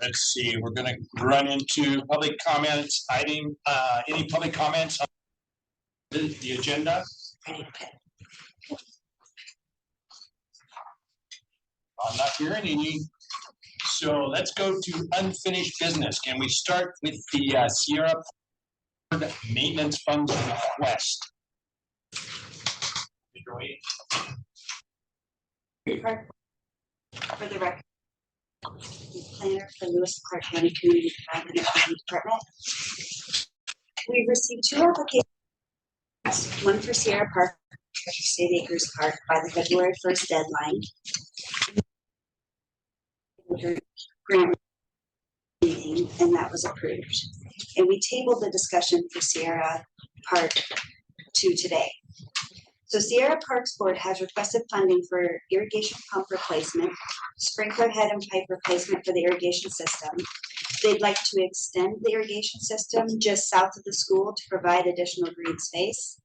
Let's see, we're gonna run into public comments. Any public comments on the agenda? I'm not hearing any. So let's go to unfinished business. Can we start with the Sierra maintenance funds request? For the record, planner for Lewis and Clark County Community Development Department. We received two applications, one for Sierra Park, State Acres Park by the February 1st deadline. Grant meeting, and that was approved. And we tabled the discussion for Sierra Park to today. So Sierra Parks Board has requested funding for irrigation pump replacement, sprinkler head and pipe replacement for the irrigation system. They'd like to extend the irrigation system just south of the school to provide additional green space.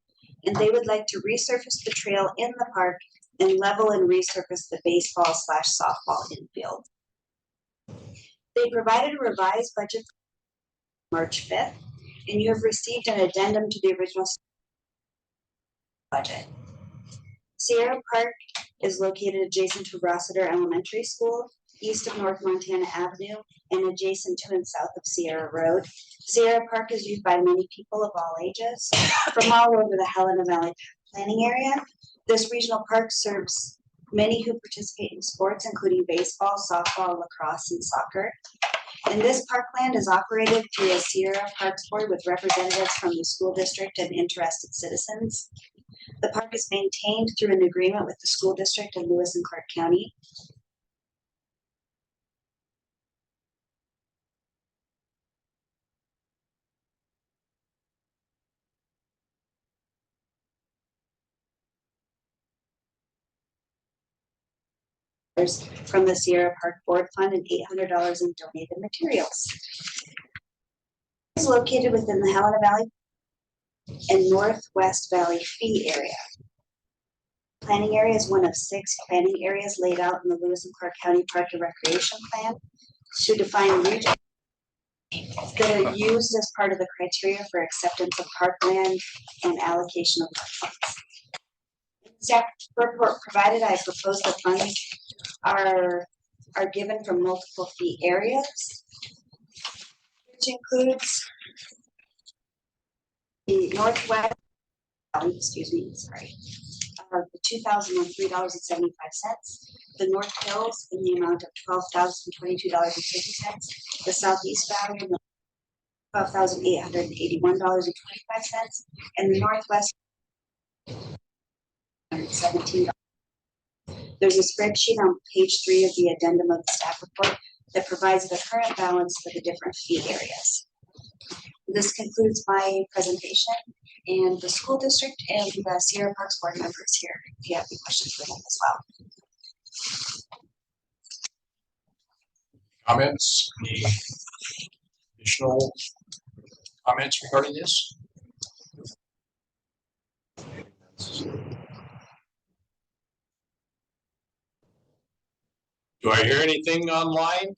And they would like to resurface the trail in the park and level and resurface the baseball/softball infield. They provided a revised budget March 5th, and you have received an addendum to the original budget. Sierra Park is located adjacent to Rossiter Elementary School, east of North Montana Avenue, and adjacent to and south of Sierra Road. Sierra Park is used by many people of all ages from all over the Helena Valley planning area. This regional park serves many who participate in sports, including baseball, softball, lacrosse, and soccer. And this parkland is operated through a Sierra Parks Board with representatives from the school district and interested citizens. The park is maintained through an agreement with the school district of Lewis and Clark County. From the Sierra Park Board Fund and $800 in donated materials. It is located within the Helena Valley and Northwest Valley fee area. Planning area is one of 6 planning areas laid out in the Lewis and Clark County Park and Recreation Plan to define regions that are used as part of the criteria for acceptance of parkland and allocation of park funds. Staff report provided, I propose the funds are given from multiple fee areas, which includes the Northwest, the $2,003.75, the North Hills in the amount of $12,022.50, the Southeast Valley in the $12,881.25, and the Northwest $17. There's a spreadsheet on page 3 of the addendum of the staff report that provides the current balance for the different fee areas. This concludes my presentation, and the school district and the Sierra Parks Board members here if you have any questions for them as well. Comments? Any additional comments regarding this? Do I hear anything online?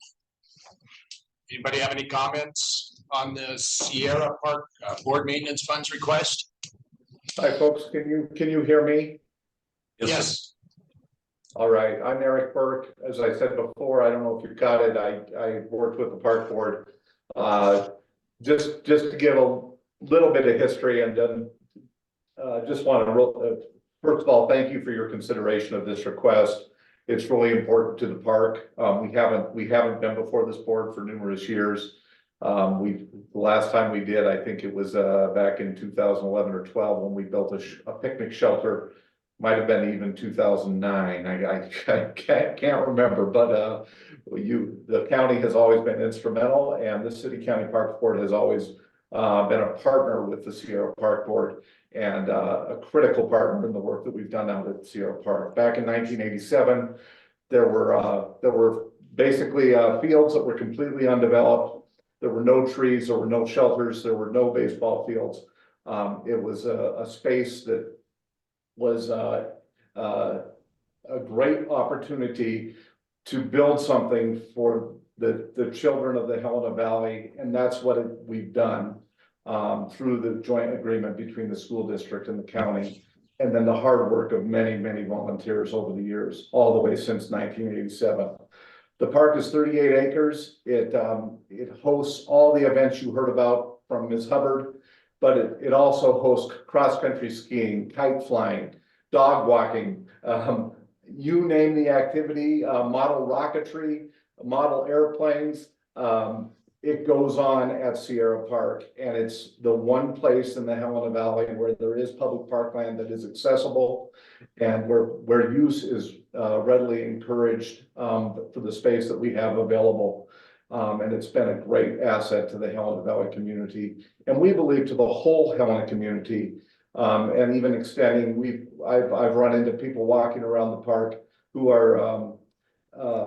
Anybody have any comments on the Sierra Park Board Maintenance Funds request? Hi folks, can you hear me? Yes. All right, I'm Eric Burke. As I said before, I don't know if you got it, I worked with the park board. Just to give a little bit of history, and then just want to first of all, thank you for your consideration of this request. It's really important to the park. We haven't been before this board for numerous years. The last time we did, I think it was back in 2011 or 12 when we built a picnic shelter. Might have been even 2009. I can't remember, but the county has always been instrumental, and the City County Parks Board has always been a partner with the Sierra Park Board and a critical partner in the work that we've done out at Sierra Park. Back in 1987, there were basically fields that were completely undeveloped. There were no trees, there were no shelters, there were no baseball fields. It was a space that was a great opportunity to build something for the children of the Helena Valley, and that's what we've done through the joint agreement between the school district and the county. And then the hard work of many, many volunteers over the years, all the way since 1987. The park is 38 acres. It hosts all the events you heard about from Ms. Hubbard, but it also hosts cross-country skiing, kite flying, dog walking, you name the activity, model rocketry, model airplanes. It goes on at Sierra Park, and it's the one place in the Helena Valley where there is public parkland that is accessible and where use is readily encouraged for the space that we have available. And it's been a great asset to the Helena Valley community, and we believe to the whole Helena community. And even extending, I've run into people walking around the park who are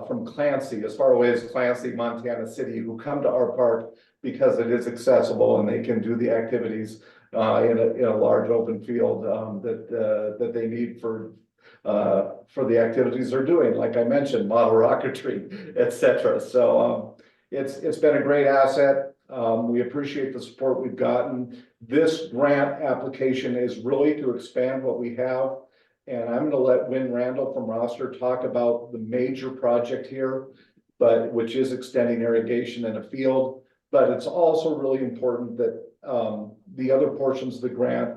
from Clancy, as far away as Clancy, Montana City, who come to our park because it is accessible and they can do the activities in a large open field that they need for the activities they're doing. Like I mentioned, model rocketry, etc. So it's been a great asset. We appreciate the support we've gotten. This grant application is really to expand what we have. And I'm going to let Wynn Randall from Roster talk about the major project here, which is extending irrigation in a field. But it's also really important that the other portions of the grant,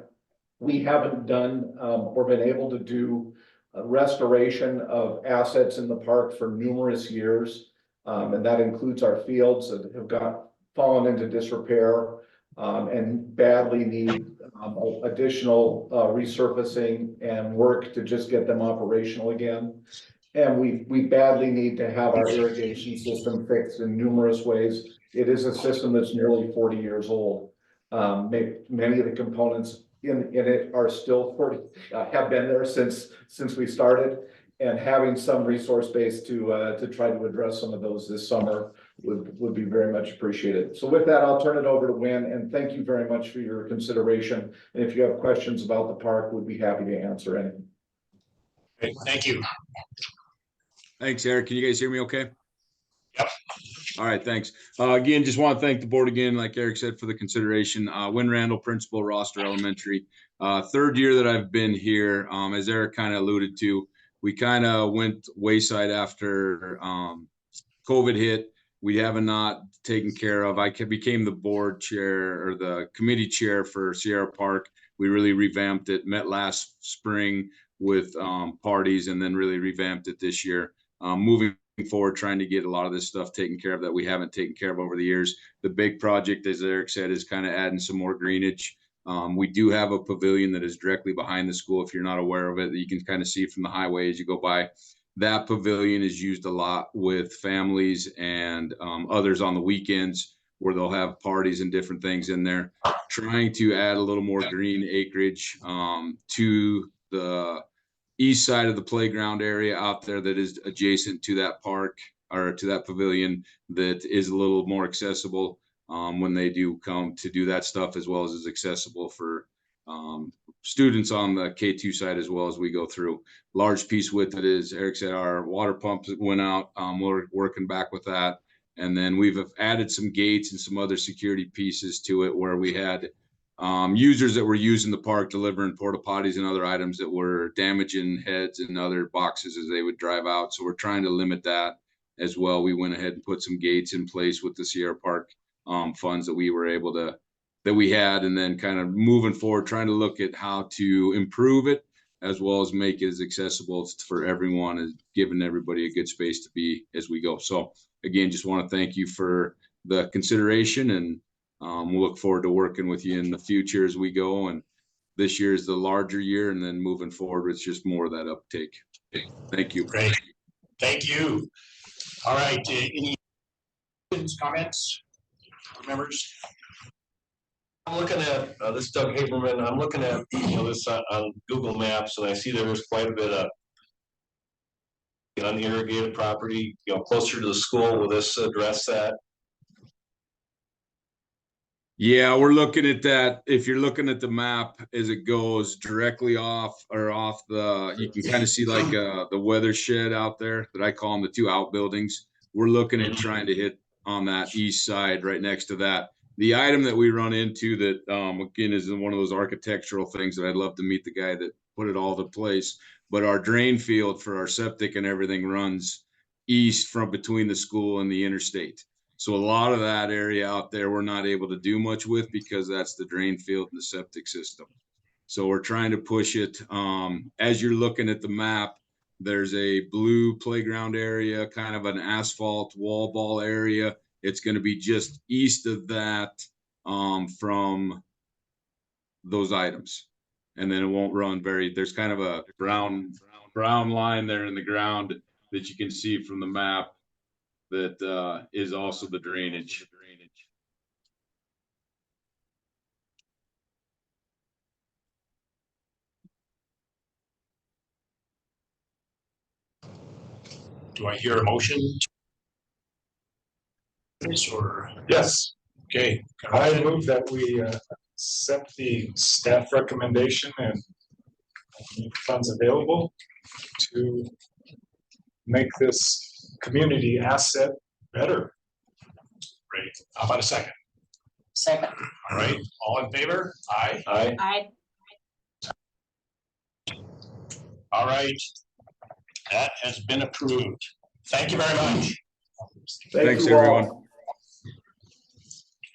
we haven't done or been able to do a restoration of assets in the park for numerous years. And that includes our fields that have fallen into disrepair and badly need additional resurfacing and work to just get them operational again. And we badly need to have our irrigation system fixed in numerous ways. It is a system that's nearly 40 years old. Many of the components in it are still 40, have been there since we started. And having some resource base to try to address some of those this summer would be very much appreciated. So with that, I'll turn it over to Wynn, and thank you very much for your consideration. And if you have questions about the park, we'd be happy to answer any. Great, thank you. Thanks, Eric. Can you guys hear me okay? Yep. All right, thanks. Again, just want to thank the board again, like Eric said, for the consideration. Wynn Randall, principal, Roster Elementary. Third year that I've been here, as Eric kind of alluded to, we kind of went wayside after COVID hit. We have not taken care of. I became the board chair or the committee chair for Sierra Park. We really revamped it, met last spring with parties, and then really revamped it this year. Moving forward, trying to get a lot of this stuff taken care of that we haven't taken care of over the years. The big project, as Eric said, is kind of adding some more greenage. We do have a pavilion that is directly behind the school. If you're not aware of it, you can kind of see from the highway as you go by. That pavilion is used a lot with families and others on the weekends where they'll have parties and different things in there. Trying to add a little more green acreage to the east side of the playground area out there that is adjacent to that park or to that pavilion that is a little more accessible when they do come to do that stuff, as well as is accessible for students on the K2 side as well as we go through. Large piece with it is, Eric said, our water pumps went out. We're working back with that. And then we've added some gates and some other security pieces to it where we had users that were using the park delivering porta potties and other items that were damaging heads and other boxes as they would drive out. So we're trying to limit that as well. We went ahead and put some gates in place with the Sierra Park funds that we were able to, that we had, and then kind of moving forward, trying to look at how to improve it as well as make it as accessible for everyone, as giving everybody a good space to be as we go. So again, just want to thank you for the consideration, and we'll look forward to working with you in the future as we go. And this year is the larger year, and then moving forward, it's just more of that uptake. Thank you. Great. Thank you. All right. Any comments, members? I'm looking at this is Doug Haberman. I'm looking at this on Google Maps, and I see there's quite a bit of unirrigated property, closer to the school. Will this address that? Yeah, we're looking at that. If you're looking at the map as it goes directly off the, you can kind of see like the weather shed out there that I call them the two outbuildings. we're looking at trying to hit on that east side right next to that. The item that we run into that, again, is one of those architectural things that I'd love to meet the guy that put it all to place. But our drain field for our septic and everything runs east from between the school and the interstate. So a lot of that area out there, we're not able to do much with because that's the drain field and the septic system. So we're trying to push it. As you're looking at the map, there's a blue playground area, kind of an asphalt wall ball area. It's going to be just east of that from those items. And then it won't run there's kind of a brown line there in the ground that you can see from the map that is also the drainage. Do I hear a motion? Or, Yes, okay, I move that we accept the staff recommendation and make funds available to make this community asset better. great. How about a second? Second. All right, all in favor? Aye. I, All right. That has been approved. Thank you very much. Thanks, you all. everyone.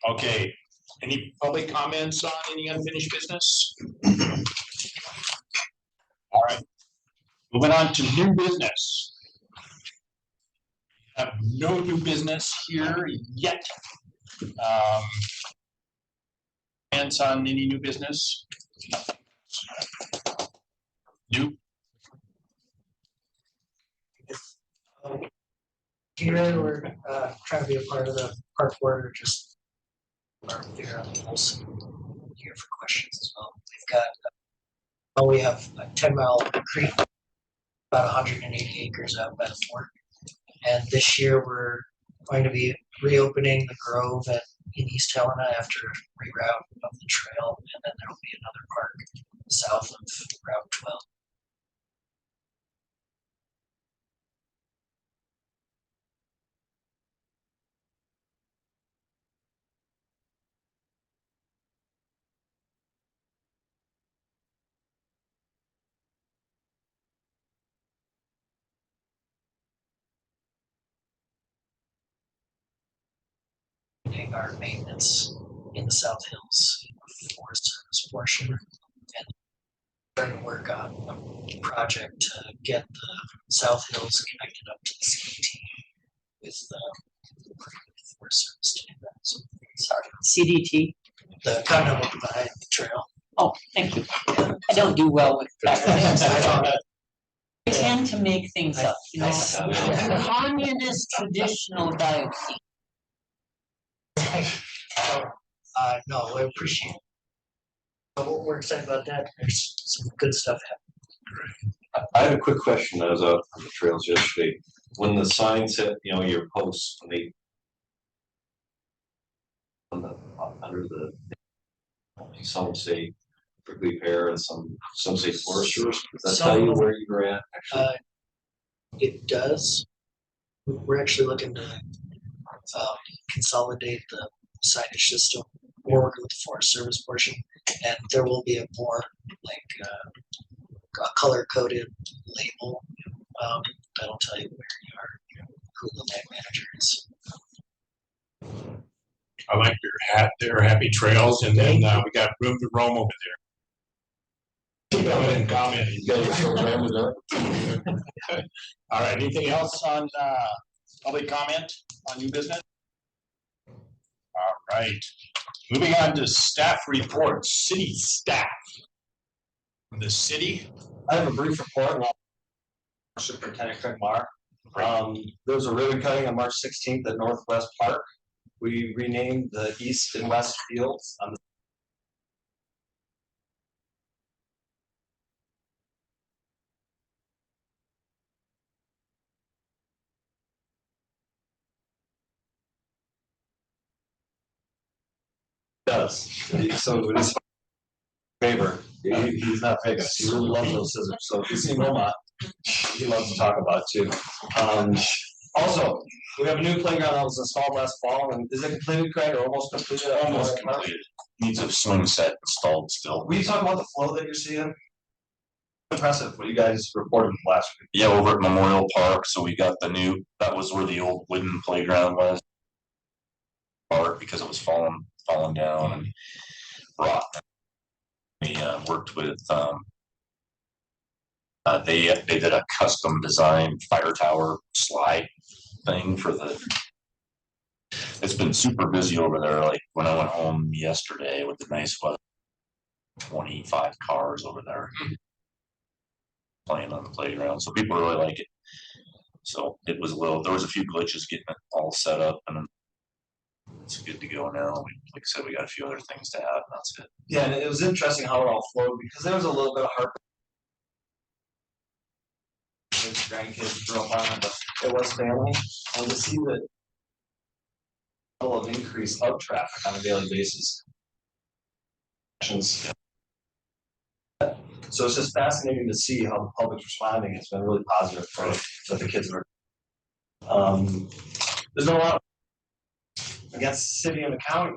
Okay, any public comments on any unfinished business? All right, moving on to new business. Have no new business here yet. Comments on any new business? New, Here, we're trying to be a part of the park board, or just figure out the rules. Here for questions as well. We've got, we have a 10-mile creek, about 180 acres out by the fort. And this year, we're going to be reopening the Grove in East Helena after reroute of the trail, and then there will be another park south of Route 12. Our maintenance in the South Hills Forest Service portion, and trying to work on a project to get the South Hills connected up to the ski team with the Forest Service to do that. So, sorry, CDT. the Continental Divide Trail. Oh, thank you. I don't do well with that. I tend to make things up, you know. Communist traditional diocese. No, I appreciate it. We're excited about that. There's some good stuff happening. I have a quick question. I was out on the trails yesterday. When the sign said, you know, your posts, when they under the, some say prickly pear and some say forest service. Does that tell you where you're at? Actually? It does. We're actually looking to consolidate the signage system. We're working with the Forest Service portion, and there will be a more like a color-coded label that'll tell you where you are, who the land manager is. I like your hat there, happy trails, and then we got room to roam over there. Go ahead and comment. You guys are so random there. All right, anything else on public comment on new business? All right, moving on to staff reports, city staff. The city. I have a brief report. Superintendent Craig Marr. There was a ribbon cutting on March 16th at Northwest Park. We renamed the east and west fields on the does. So it is favor. He's not famous. He really loves those scissors. So if you see Wilmot, he loves to talk about it too. Also, We have a new playground that was installed last fall, and is it completed, Craig, or almost completed? Almost completed. Needs a swing set installed still. Will you talk about the flow that you're seeing? Impressive, what you guys reported last week. Yeah, over at Memorial Park, so we got the new, that was where the old wooden playground was. Park, because it was falling down and rotten. We worked with, they did a custom designed fire tower slide thing for the. It's been super busy over there, like when I went home yesterday with the nice weather. 25 cars over there playing on the playground, so people really like it. So it was there was a few glitches getting it all set up, and it's good to go now. Like I said, we got a few other things to add, and that's it. Yeah, and it was interesting how it all flowed, because there was a little bit of heart. Grandkids grew up on it, but it was family, and to see the level of increase of traffic on a daily basis. So it's just fascinating to see how the public's responding. It's been really positive for the kids. There's been a lot against the city and the county.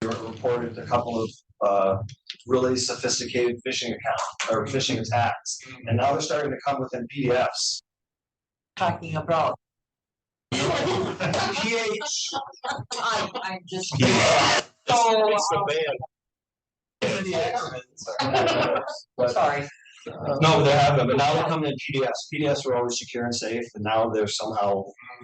We reported a couple of really sophisticated phishing attacks, and now they're starting to come within PDFs. Talking about. PH. I'm just. So, sorry. No, they have them, but now they're coming in PDFs. PDFs were always secure and safe, and now they're somehow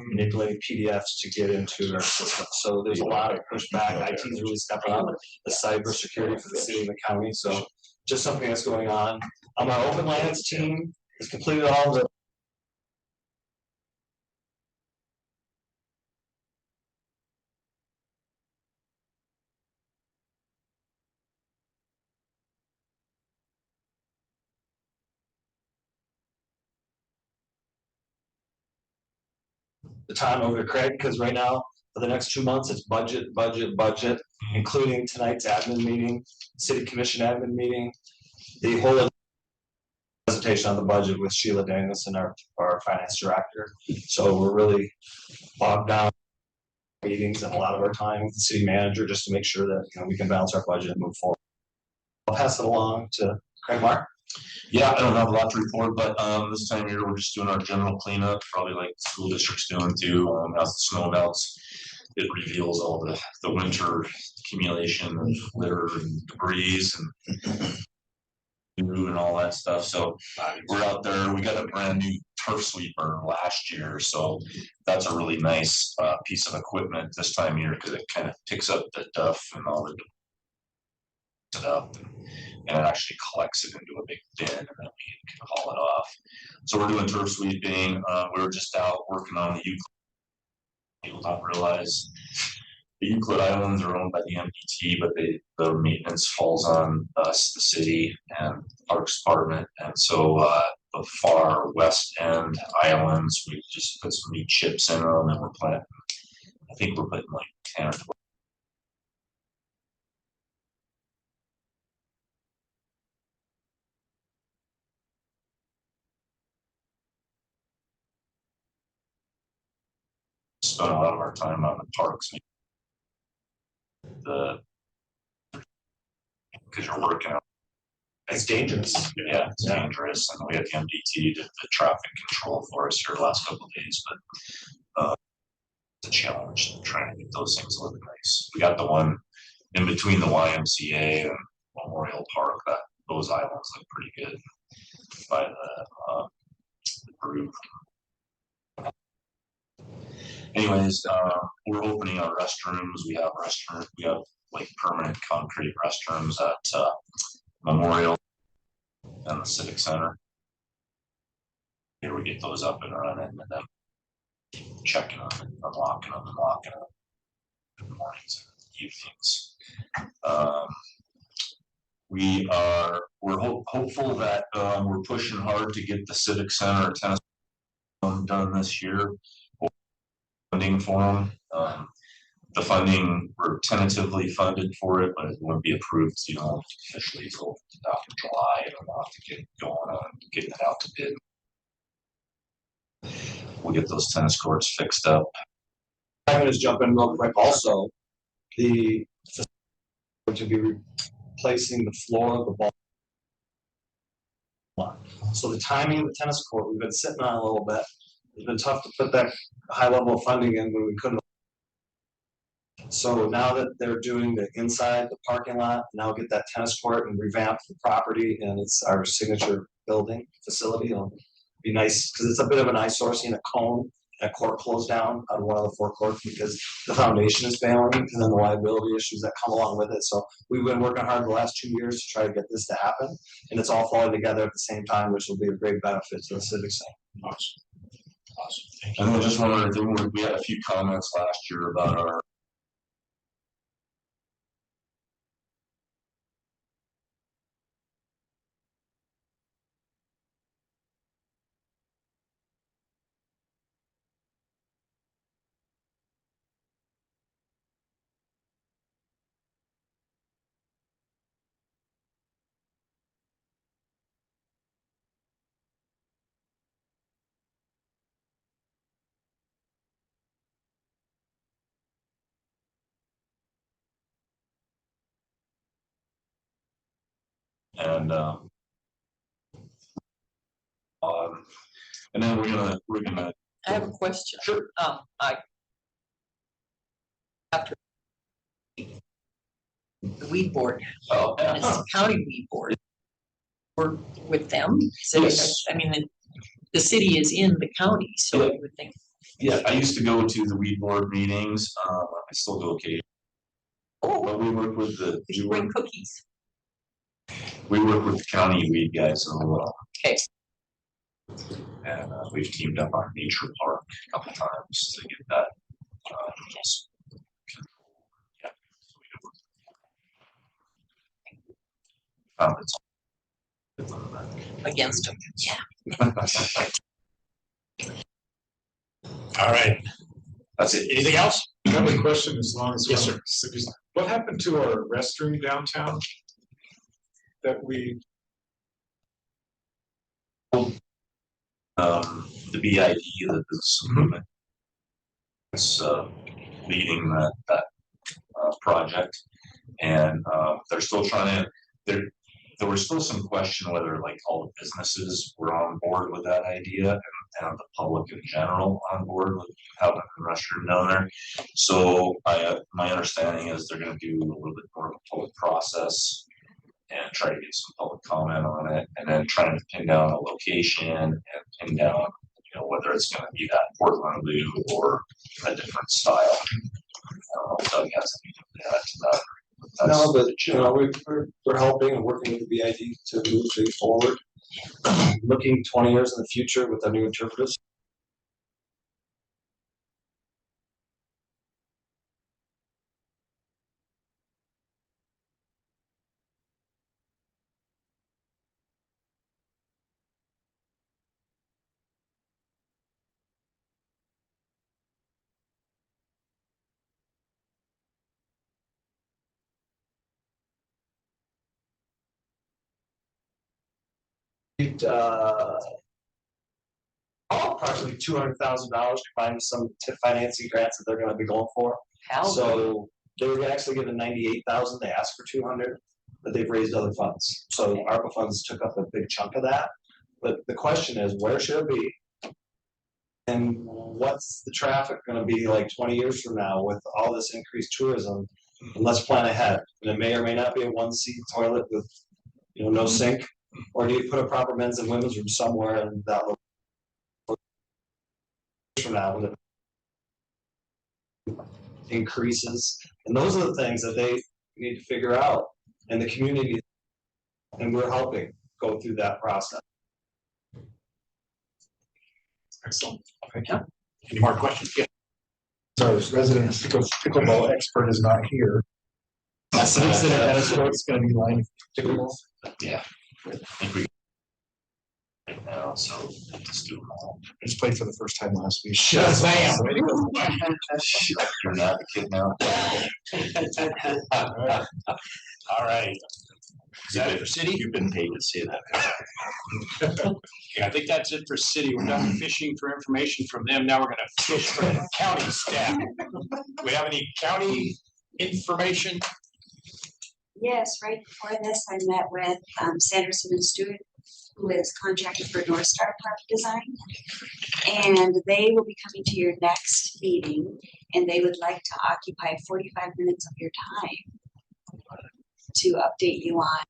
manipulating PDFs to get into our system. So there's a lot of pushback. IT is really stepping up the cybersecurity for the city and the county. So just something that's going on. Our Open Lands team has completed all the time over to Craig, because right now, for the next 2 months, it's budget, including tonight's admin meeting, city commission admin meeting, the whole presentation on the budget with Sheila Danielson, our finance director. So we're really bogged down meetings and a lot of our time with the city manager, just to make sure that we can balance our budget and move forward. I'll pass it along to Craig Mark. Yeah, I don't have a lot to report, but this time of year, we're just doing our general cleanup, probably like the school district's doing too. As the snow melts, it reveals all the winter accumulation of litter and debris and all that stuff. So we're out there. We got a brand new turf sweeper last year, so that's a really nice piece of equipment this time of year, because it kind of picks up the duff and all the it up and it actually collects it into a big bin, and then we can haul it off. So we're doing turf sweeping. We were just out working on the Euclid. People don't realize the Euclid Islands are owned by the MDT, but the maintenance falls on us, the city, and Parks Department. And so the far west end islands, we just put some new chips in them, and we're planting. I think we're putting like 10 or 12. Spend a lot of our time on the parks. Because you're working out. It's dangerous. Yeah, it's dangerous. And we had the MDT did the traffic control for us here the last couple of days, but it's a challenge trying to get those things looking nice. We got the one in between the YMCA and Memorial Park, that those islands look pretty good by the group. Anyways, we're opening our restrooms. We have like permanent concrete restrooms at Memorial and the Civic Center. Here we get those up and running, and then checking them and unlocking them and locking them in the mornings and evenings. We're hopeful that we're pushing hard to get the Civic Center tennis done this year. Funding for them. The funding, we're tentatively funded for it, but it won't be approved, officially until after July, and we'll have to get going on getting it out to bid. we'll get those tennis courts fixed up. I'm gonna just jump in real quick. Also, the to be replacing the floor of the ball. So the timing of the tennis court, we've been sitting on a little bit. It's been tough to put that high level of funding in when we couldn't. So now that they're doing the inside, the parking lot, now get that tennis court and revamp the property, and it's our signature building facility. It'll be nice, because it's a bit of an eyesore seeing a cone, a court closed down on one of the four courts because the foundation is failing, and then the liability issues that come along with it. So we've been working hard the last 2 years to try to get this to happen, and it's all falling together at the same time, which will be a great benefit to the civic center. Awesome. Awesome. Thank you. And then just one other thing, we had a few comments last year about our and then we're gonna. I have a question. Sure. I. After. The weed board, Oh, and it's the county weed board. Work with them, so, Yes. I mean, the city is in the county, so I would think. Yeah, I used to go to the weed board meetings, I still go occasionally. Oh, But we work with we should bring cookies. we work with the county weed guys a lot. Okay. And we've teamed up on Nature Park a couple times to get that. Just yeah. It's Against them, yeah. All right. That's it. Anything else? I have a question as long as. Yes, we're on cities. What happened to our restroom downtown? That we, The BID, the business improvement, is leading that project, and they're still trying to. There was still some question whether like all the businesses were on board with that idea, and the public in general on board with having a restroom down there. So my understanding is they're going to do a little bit more of a public process and try to get some public comment on it, and then trying to pin down a location and pin down, whether it's going to be that Portland blue or a different style. I don't know if Doug has anything to add to that. No, but we're helping and working with the BID to move things forward. Looking 20 years in the future with our new interpreters. Approximately $200,000 combined with some TIF financing grants that they're going to be going for. So they were actually given 98,000. They asked for 200, but they've raised other funds. So ARPA funds took up a big chunk of that. But the question is, where should it be? And what's the traffic going to be like 20 years from now with all this increased tourism? And let's plan ahead. And it may or may not be a one-seat toilet with, no sink. Or do you put a proper men's and women's room somewhere in that from now when it increases? And those are the things that they need to figure out in the community, and we're helping go through that process. Excellent. Thank you. Any more questions? Yeah. so this resident pickleball expert is not here. Civic Center tennis court's gonna be lined for pickleball. Yeah. I think we right now, so let's do them all. I just played for the first time last week. Shazam. You're not a kid now. All right. Is that it for city? You've been paid to say that. Okay, I think that's it for city. We're done fishing for information from them. Now we're gonna fish for the county staff. Do we have any county information? Yes, right before this, I met with Sanderson and Stewart, who is contracted for North Star Park Design. And they will be coming to your next meeting, and they would like to occupy 45 minutes of your time to update you on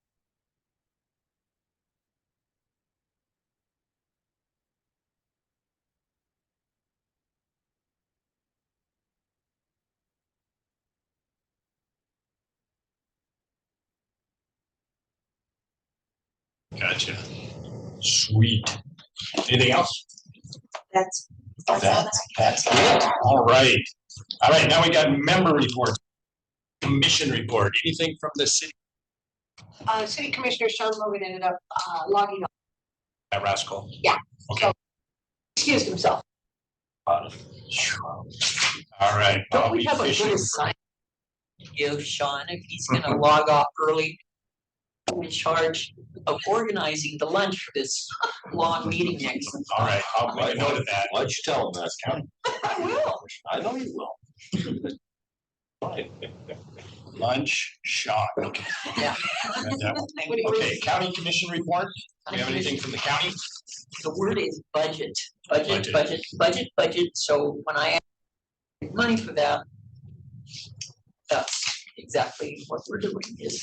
Gotcha. Sweet. Anything else? that's all that That's it. All right. All right, now we got member reports. Commission report. Anything from the city? City Commissioner Sean Logan ended up logging off, At Rascal? Yeah. Okay. excused himself. All right. Don't I'll we be have a fishing little for- sign? Give Sean if he's gonna log off early. I'm in charge of organizing the lunch for this long meeting next month. All right, I'll make a note of that. Why'd you tell him that, County? I will. I know you will. Fine. Lunch, Sean. Okay. Yeah. Okay, county commission report. Do we have anything from the county? The word is budget, Budget. budget. So when I ask money for that, that's exactly what we're doing is,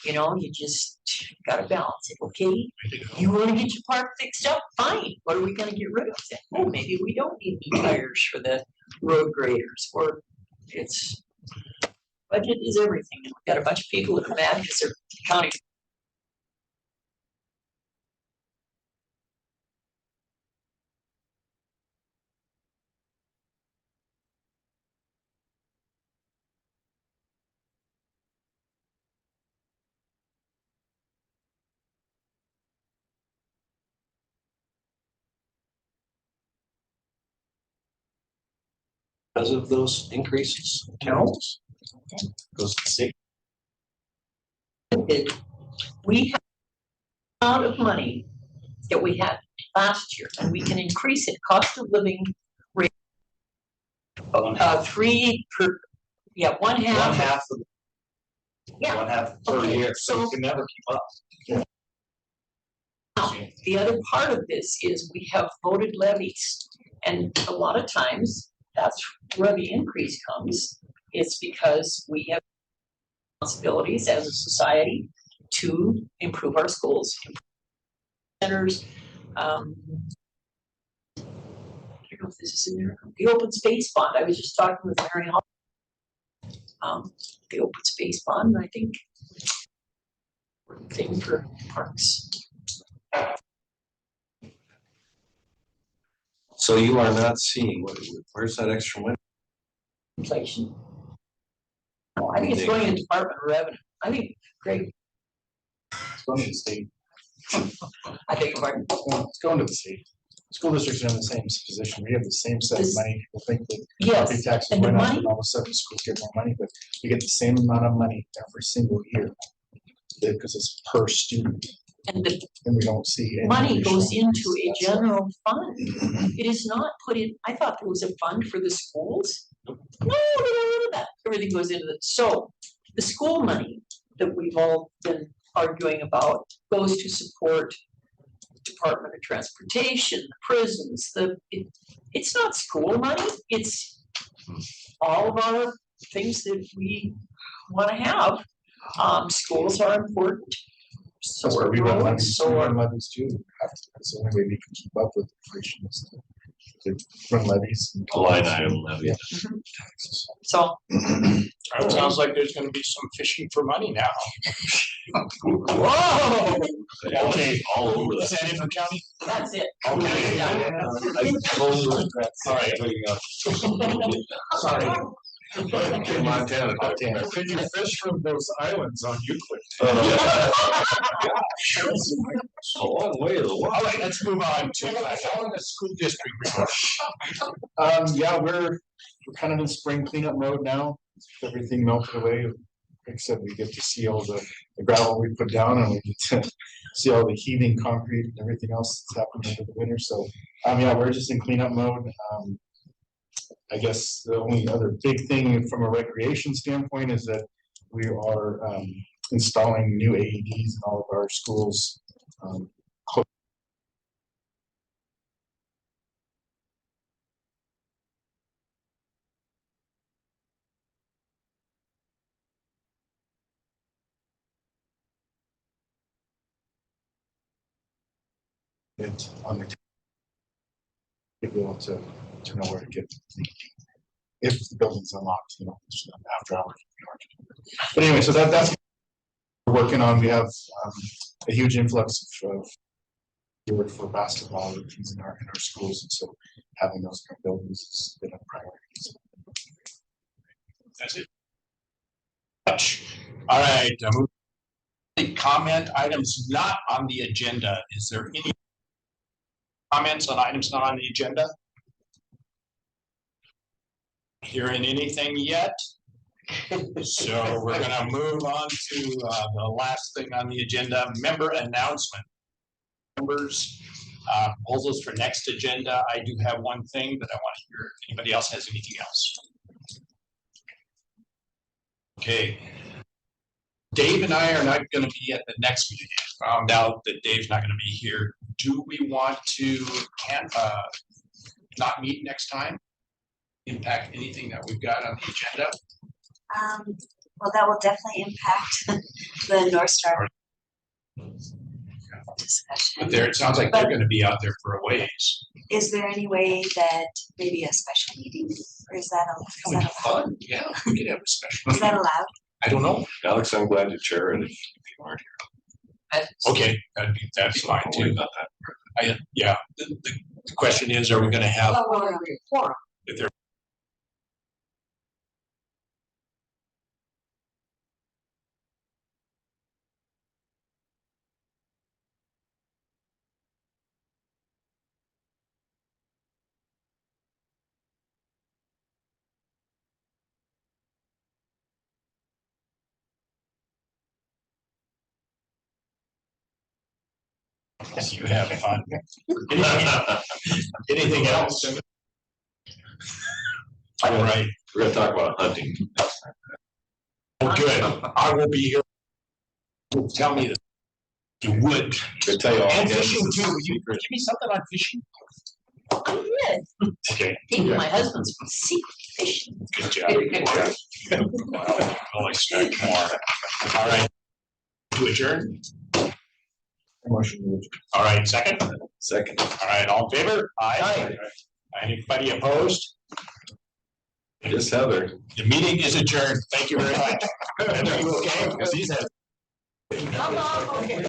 you know, you just gotta balance it, okay? You wanna get your park fixed up, fine. What are we gonna get rid of then? Oh, maybe we don't need new tires for the road graders, or it's, budget is everything. And we've got a bunch of people that are mad because their county. Because of those increases, counts. Goes to state. That we have amount of money that we had last year, and we can increase it, cost of living rate. 3 per, yeah, one One half, half of, yeah. one half per Okay, year, so you so- can never keep up. Now, the other part of this is we have voted levies, and a lot of times, that's where the increase comes. It's because we have responsibilities as a society to improve our schools, improve centers. I don't know if this is in there, the open space bond, I was just talking with Mary Hall. The open space bond, I think. Thing for parks. So you are not seeing, where's that extra money? Inflation. No, I think it's going to Department of Revenue. I think, Greg, It's going to the state. I think, Martin, It's going to the state. School districts are in the same position. We have the same set of This- money. People think that property yes, taxes and the went up money- and all of a sudden schools get more money, but you get the same amount of money every single year. Because it's per student and the and we don't see. any money goes additional into a increase. That's general fund. It is not put in, I thought there was a fund for the schools. No, they don't do that. Everything goes into the, so the school money that we've all been arguing about goes to support Department of Transportation, the prisons, it's not school money, it's all of our things that we wanna have. Schools are important. So That's why are we run roads, levies, so we are run levies too. That's the only way we can keep up with inflation is to run levies. and- A line item levy. So, It sounds like there's gonna be some fishing for money now. whoa, Okay, All over is that. that it for county? that's it. Okay. Yeah. All right. Sorry. Montana. Can you fish from those islands on Euclid? It's a long way to the All water. right, let's move on to the school district report. Yeah, we're kind of in spring cleanup mode now. Everything melted away. except we get to see all the gravel we put down, and we get to see all the heaving concrete and everything else that's happened over the winter. So, yeah, we're just in cleanup mode. I guess the only other big thing from a recreation standpoint is that we are installing new AEDs in all of our schools. It on the to be able to know where to get if the building's unlocked, it's after hours. But anyway, so that's what we're working on. We have a huge influx of work for basketball routines in our schools, and so having those kind of buildings has been a priority. That's it. All right, comment items not on the agenda. Is there any comments on items not on the agenda? Hearing anything yet? So we're gonna move on to the last thing on the agenda, member announcement. Members, proposals for next agenda. I do have one thing, but I want to hear if anybody else has anything else. Okay. Dave and I are not going to be at the next meeting. I found out that Dave's not going to be here. Do we want to not meet next time? Impact anything that we've got on the agenda? Well, that will definitely impact the North Star discussion. But there, it sounds like they're going to be out there for a ways. Is there any way that maybe a special meeting, or is that That would be fun. Yeah, we could have a special. Is that allowed? I don't know. Alex, I'm glad to chair it if you aren't Okay, that's fine too. Yeah, the question is, are we going to have? If there you have fun. Anything else? All right. We're gonna talk about hunting. Oh, good. I will be here. Tell me that you would. They tell you all. And the fishing guesses. too. Would you give me something on fishing? Yeah, Okay. even my husband's secret fishing. Good job. Good job. Well, I'll expect more. All right. To adjourn. Motion to adjourn. All right, second. Second. All right, all in favor? Aye. Anybody opposed? Just Heather. The meeting is adjourned. Thank you very much. Are you okay? Because these have. Okay.